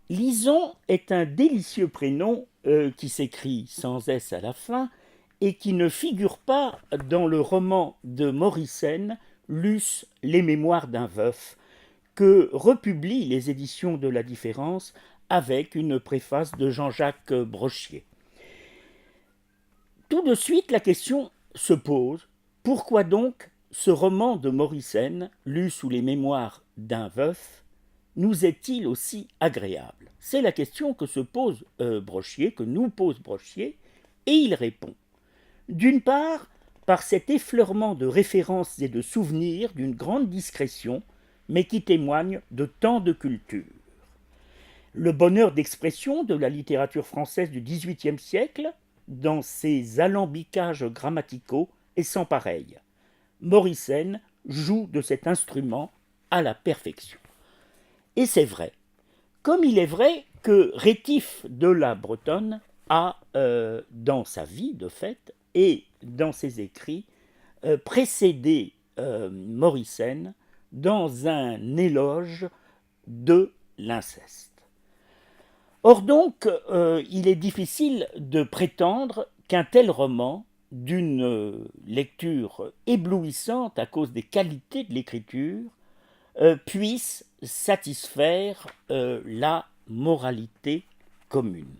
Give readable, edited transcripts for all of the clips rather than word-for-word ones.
Lison est un délicieux prénom qui s'écrit sans S à la fin et qui ne figure pas dans le roman de Morisen, Luce, les mémoires d'un veuf, que republient les éditions de la Différence avec une préface de Jean-Jacques Brochier. Tout de suite, la question se pose, pourquoi donc ce roman de Morisen, lu sous les mémoires d'un veuf, nous est-il aussi agréable? C'est la question que se pose Brochier, que nous pose Brochier, et il répond. D'une part, par cet effleurement de références et de souvenirs d'une grande discrétion, mais qui témoigne de tant de culture. Le bonheur d'expression de la littérature française du XVIIIe siècle, dans ses alambicages grammaticaux, est sans pareil. Morisen joue de cet instrument à la perfection. Et c'est vrai. Comme il est vrai que Rétif de la Bretonne a, dans sa vie de fait, et dans ses écrits, précédé Morisen dans un éloge de l'inceste. Or donc, il est difficile de prétendre qu'un tel roman, d'une lecture éblouissante à cause des qualités de l'écriture, puisse satisfaire la moralité commune.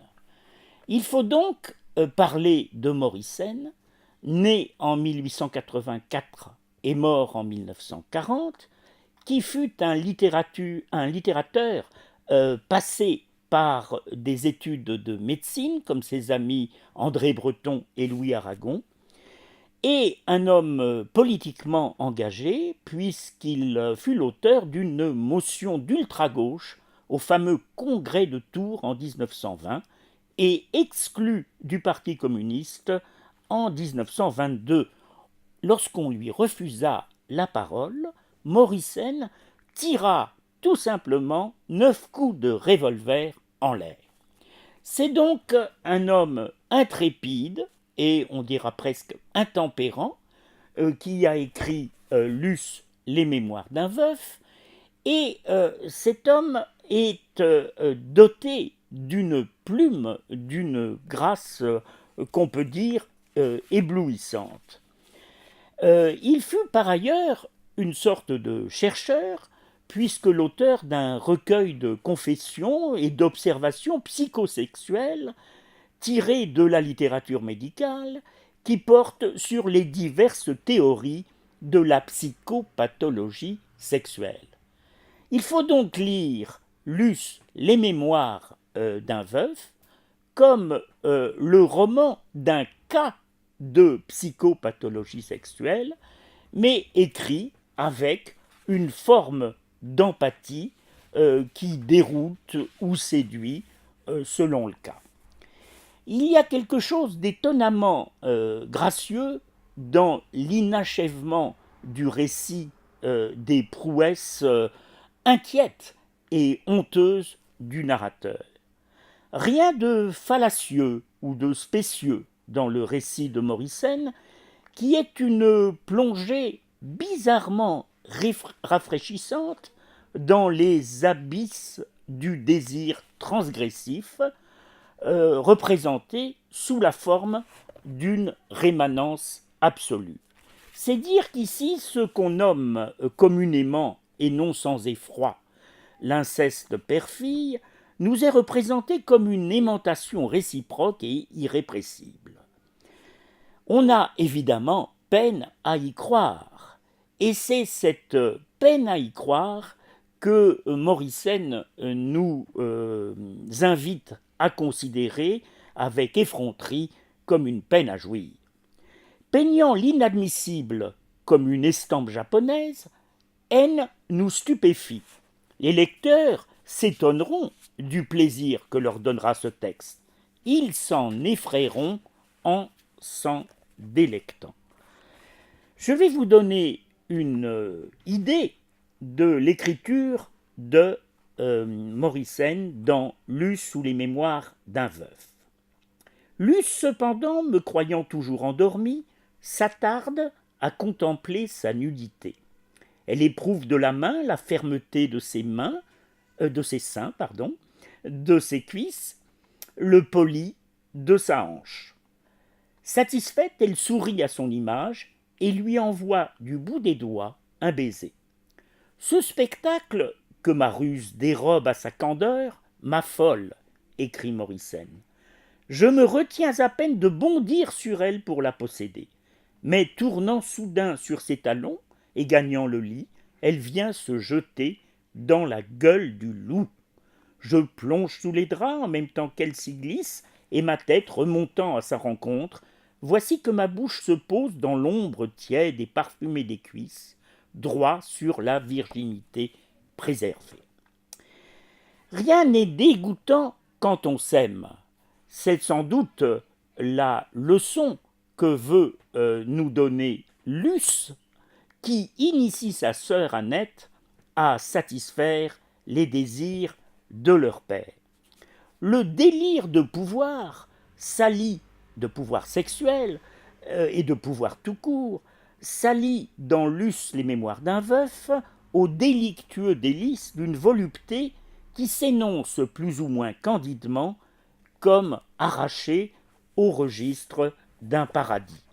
Il faut donc parler de Morisen, né en 1884 et mort en 1940, qui fut un littérateur passé par des études de médecine, comme ses amis André Breton et Louis Aragon, et un homme politiquement engagé, puisqu'il fut l'auteur d'une motion d'ultra-gauche au fameux congrès de Tours en 1920 et exclu du Parti communiste en 1922. Lorsqu'on lui refusa la parole, Morisen tira tout simplement 9 coups de revolver en l'air. C'est donc un homme intrépide et on dira presque intempérant qui a écrit Luce, les mémoires d'un veuf, et cet homme est doté d'une plume, d'une grâce qu'on peut dire éblouissante. Il fut par ailleurs une sorte de chercheur, puisque l'auteur d'un recueil de confessions et d'observations psychosexuelles tirées de la littérature médicale qui portent sur les diverses théories de la psychopathologie sexuelle. Il faut donc lire Luce, les mémoires d'un veuf comme le roman d'un cas de psychopathologie sexuelle, mais écrit avec une forme d'empathie qui déroute ou séduit selon le cas. Il y a quelque chose d'étonnamment gracieux dans l'inachèvement du récit des prouesses inquiètes et honteuses du narrateur. Rien de fallacieux ou de spécieux dans le récit de Morisen, qui est une plongée bizarrement rafraîchissante dans les abysses du désir transgressif, représenté sous la forme d'une rémanence absolue. C'est dire qu'ici, ce qu'on nomme communément, et non sans effroi, l'inceste père-fille, nous est représenté comme une aimantation réciproque et irrépressible. On a évidemment peine à y croire, et c'est cette peine à y croire que Morisen nous invite à considérer avec effronterie comme une peine à jouir. Peignant l'inadmissible comme une estampe japonaise, N nous stupéfie. Les lecteurs s'étonneront du plaisir que leur donnera ce texte. Ils s'en effrayeront en s'en délectant. Je vais vous donner une idée de l'écriture de Morisen dans Luce sous les mémoires d'un veuf. Luce, cependant, me croyant toujours endormi, s'attarde à contempler sa nudité. Elle éprouve de la main la fermeté de ses seins, de ses cuisses, le poli de sa hanche. Satisfaite, elle sourit à son image et lui envoie du bout des doigts un baiser. Ce spectacle, que ma ruse dérobe à sa candeur, m'affole, écrit Moricène. Je me retiens à peine de bondir sur elle pour la posséder. Mais tournant soudain sur ses talons et gagnant le lit, elle vient se jeter dans la gueule du loup. Je plonge sous les draps en même temps qu'elle s'y glisse, et ma tête remontant à sa rencontre, voici que ma bouche se pose dans l'ombre tiède et parfumée des cuisses, droit sur la virginité préservée. Rien n'est dégoûtant quand on s'aime. C'est sans doute la leçon que veut nous donner Luce, qui initie sa sœur Annette à satisfaire les désirs de leur père. Le délire de pouvoir s'allie, de pouvoir sexuel et de pouvoir tout court, s'allie dans Luce les mémoires d'un veuf au délictueux délice d'une volupté qui s'énonce plus ou moins candidement comme arrachée au registre d'un paradis.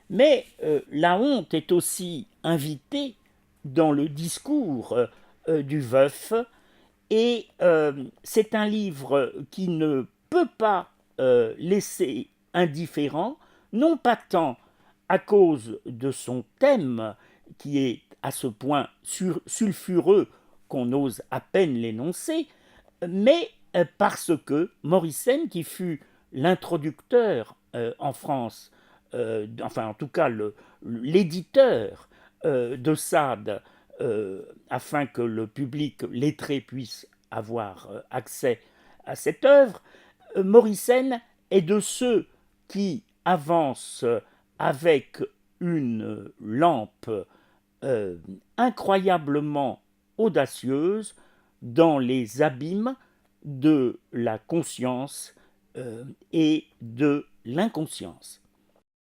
Mais la honte est aussi invitée dans le discours du veuf, et c'est un livre qui ne peut pas laisser indifférent, non pas tant à cause de son thème, qui est à ce point sulfureux qu'on ose à peine l'énoncer, mais parce que Moricène, qui fut l'introducteur en France, enfin en tout cas l'éditeur de Sade, afin que le public lettré puisse avoir accès à cette œuvre, Moricène est de ceux qui avancent avec une lampe incroyablement audacieuse dans les abîmes de la conscience et de l'inconscience.